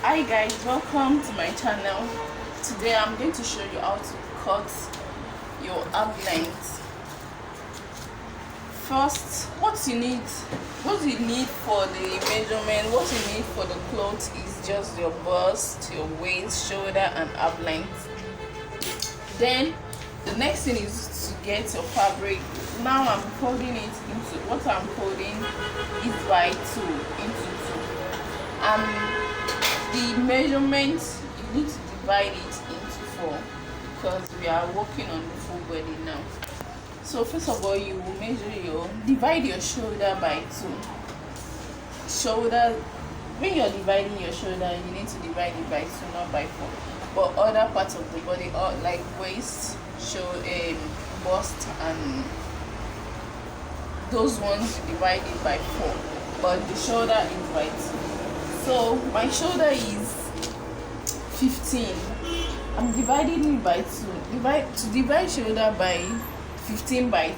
Hi guys, welcome to my channel. Today I'm going to show you how to cut your arm length. First, what you need for the measurement, what you need for the clothes is just your bust, your waist, shoulder and arm length. Then the next thing is to get your fabric. Now I'm folding it into, what I'm folding is by 2 into 2. The measurement, you need to divide it into 4 because we are working on the full body now. So first of all, you will divide your shoulder by 2. Shoulder, when you're dividing your shoulder, you need to divide it by 2, not by 4. But other parts of the body, like waist, bust and those ones, you divide it by 4. But the shoulder is by 2. So my shoulder is 15. I'm dividing it by 2. To divide shoulder by 15 by 2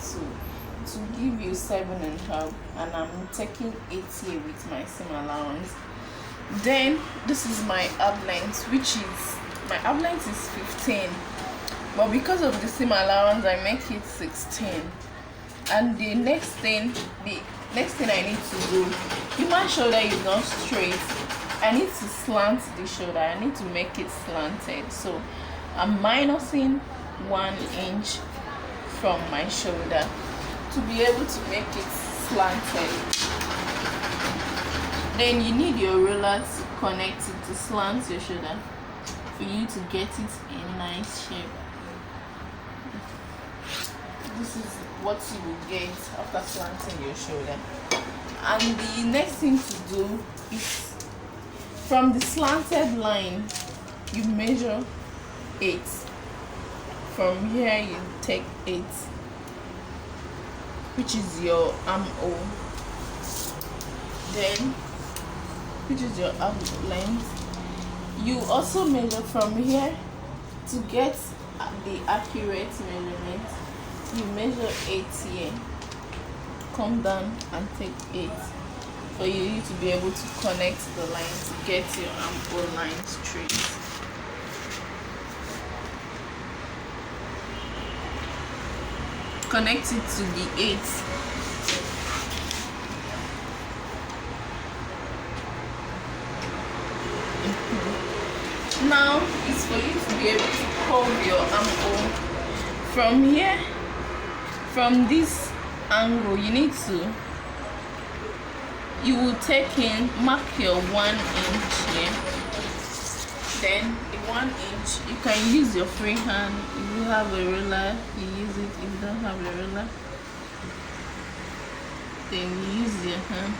to give you 7.5, and I'm taking 8 here with my seam allowance. Then this is my arm length, which is my arm length is 15, but because of the seam allowance I make it 16. And the next thing I need to do, if my shoulder is not straight, I need to slant the shoulder. I need to make it slanted. So I'm minusing 1 inch from my shoulder to be able to make it slanted. Then you need your roller to connect it to slant your shoulder for you to get it in nice shape. This is what you will get after slanting your shoulder. And the next thing to do is, from the slanted line you measure 8. From here you take 8, which is your armhole. Then, which is your arm length. You also measure from here to get the accurate measurement. You measure 8 here, come down and take 8 for you to be able to connect the line to get your armhole line straight. Connect it to the 8. Now it's for you to be able to curve your armhole from here. From this angle, you will take in, mark your 1 inch here. Then the 1 inch, you can use your free hand. If you have a ruler, you use it. If you don't have a ruler, then you use your hand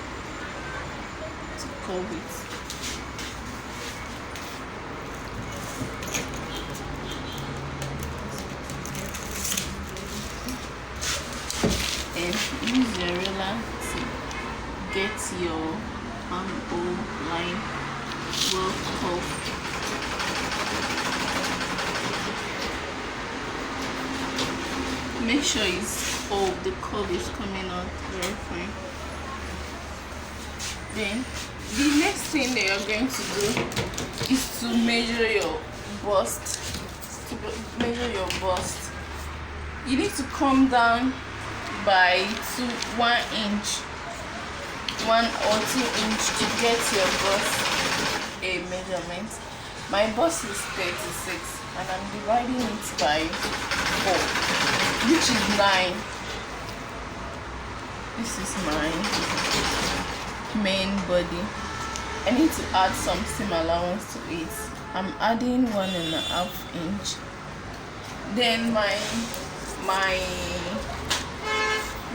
to curve it. And use your ruler to get your armhole line well curved. Make sure it's curved, the curve is coming out very fine. Then the next thing that you're going to do is to measure your bust. You need to come down by 1 inch, 1 or 2 inch to get your bust a measurement. My bust is 36 and I'm dividing it by 4, which is 9. This is my main body. I need to add some seam allowance to it. I'm adding 1.5 inch. Then my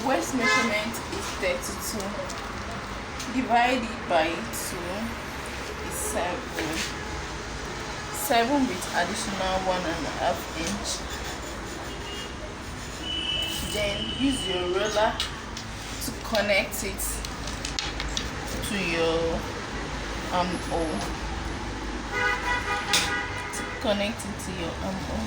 waist measurement is 32. Divide it by 2 is 7 with additional 1.5 inch. Then use your ruler to connect it to your armhole. Connect it to your armhole.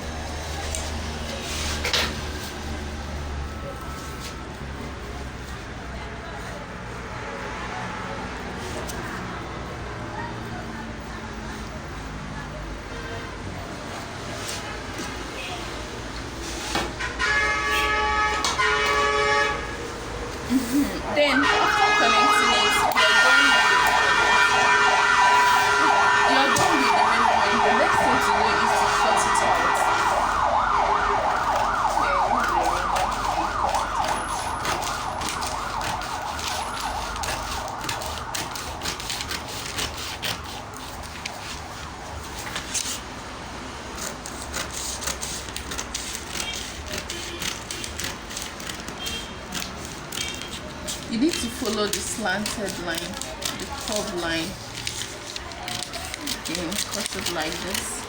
follow the slanted line, the curved line, then cut it like this.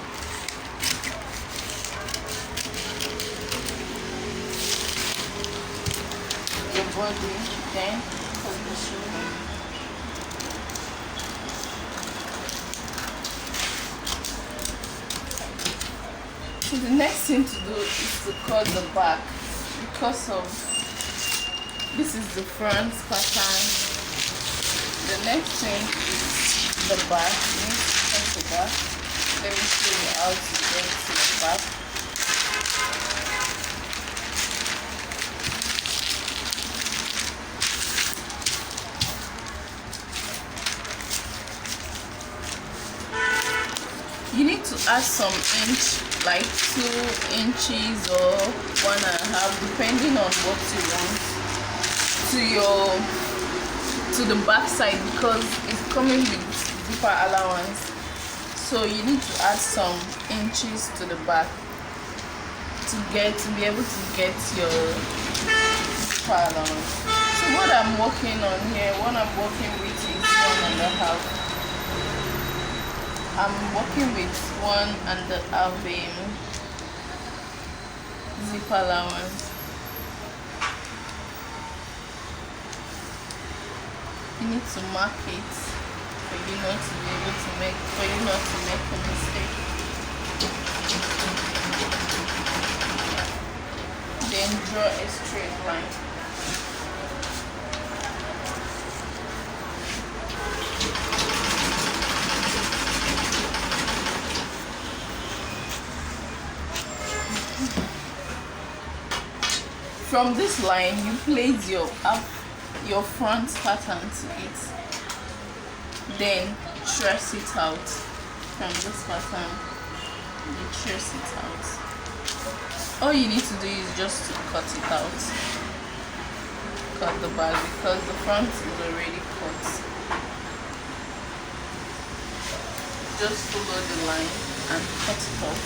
Your body, then cut the shoulder. So the next thing to do is to cut the back, because of this is the front pattern. The next thing is the back. You need to cut the back. Let me show you how to get to the back. You need to add some inch, like 2 inches or 1.5, depending on what you want, to the back side, because it's coming with zipper allowance. So you need to add some inches to the back to be able to get your zipper allowance. So what I'm working on here, what I'm working with is 1.5. I'm working with 1.5 zip allowance. You need to mark it for you not to be able to make, for you not to make a mistake. Then draw a straight line. From this line, you place your front pattern to it. Then trace it out. From this pattern, you trace it out. All you need to do is just to cut it out. Cut the back, because the front is already cut. Just follow the line and cut it off.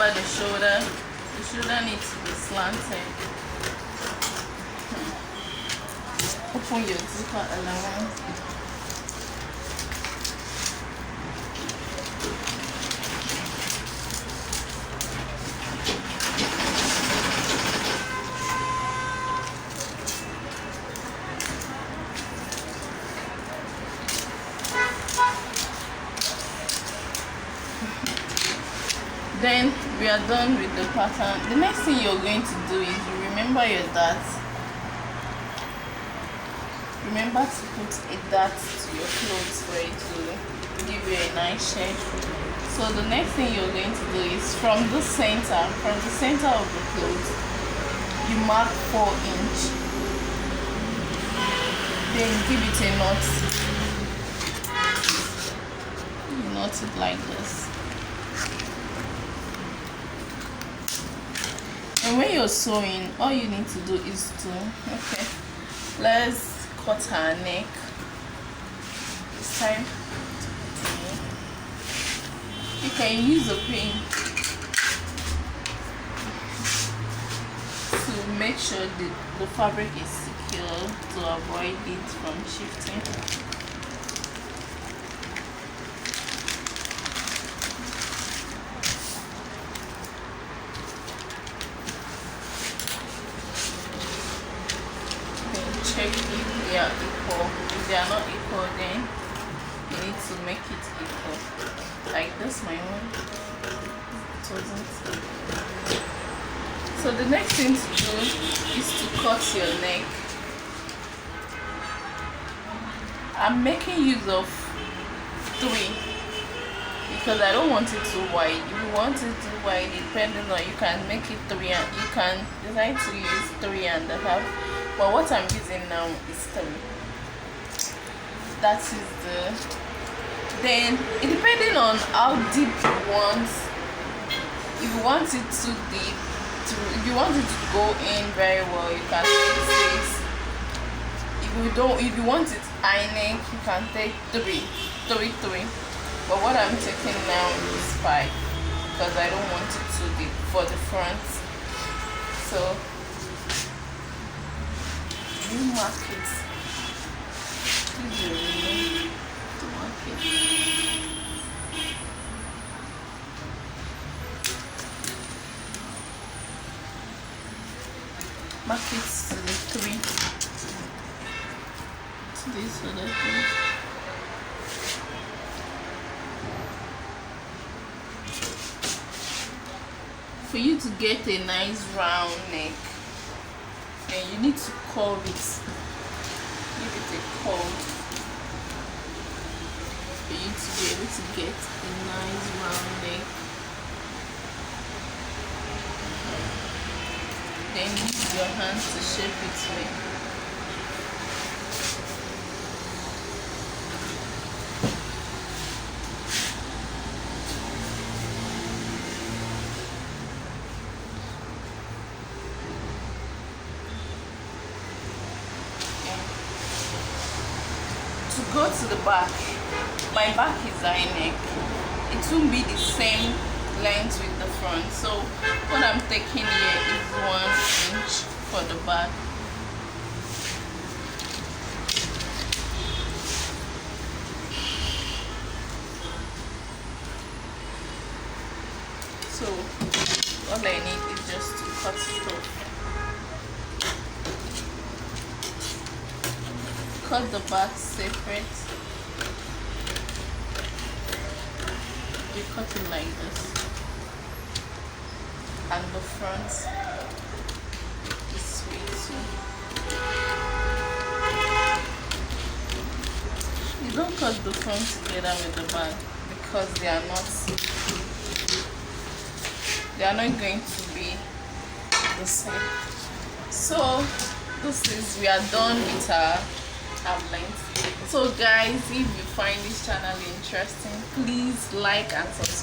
The shoulder needs to be slanted. Open your zipper allowance. Then we are done with the pattern. The next thing you're going to do is you remember your dart. Remember to put a dart to your clothes for it to give you a nice shape. So the next thing you're going to do is from the center of the clothes, you mark 4 inch. Then give it a knot. You knot it like this. And when you're sewing, all you need to do is let's cut her neck. It's time you can use a pin to make sure the fabric is secure to avoid it from shifting. Check if they are equal. If they are not equal, then you need to make it equal. Like this, my one. It wasn't. So the next thing to do is to cut your neck. I'm making use of 3. You because I don't want it too wide. If you want it too wide, depending on, you can make it 3, and you can decide to use 3.5. But what I'm using now is 3. That is then it depending on how deep you want. If you want it too deep, if you want it to go in very well, you can take 6. If you want it high neck, you can take 3. But what I'm taking now is 5 because I don't want it too deep for the front. So you mark it. To mark it. Mark it to the 3. To this other thing. For you to get a nice round neck, then you need to curve it. Give it a curve for you to be able to get a nice round neck. Then use your hands to shape it with. To go to the back, my back is high neck. It won't be the same length with the front, so what I'm taking here is 1 inch for the back. So all I need is just to cut it off. Cut the back separate. You cut it like this, and the front this way too. You don't cut the front together with the back because they are not going to be the same. So we are done with our length. So guys, if you find this channel interesting, please like and subscribe.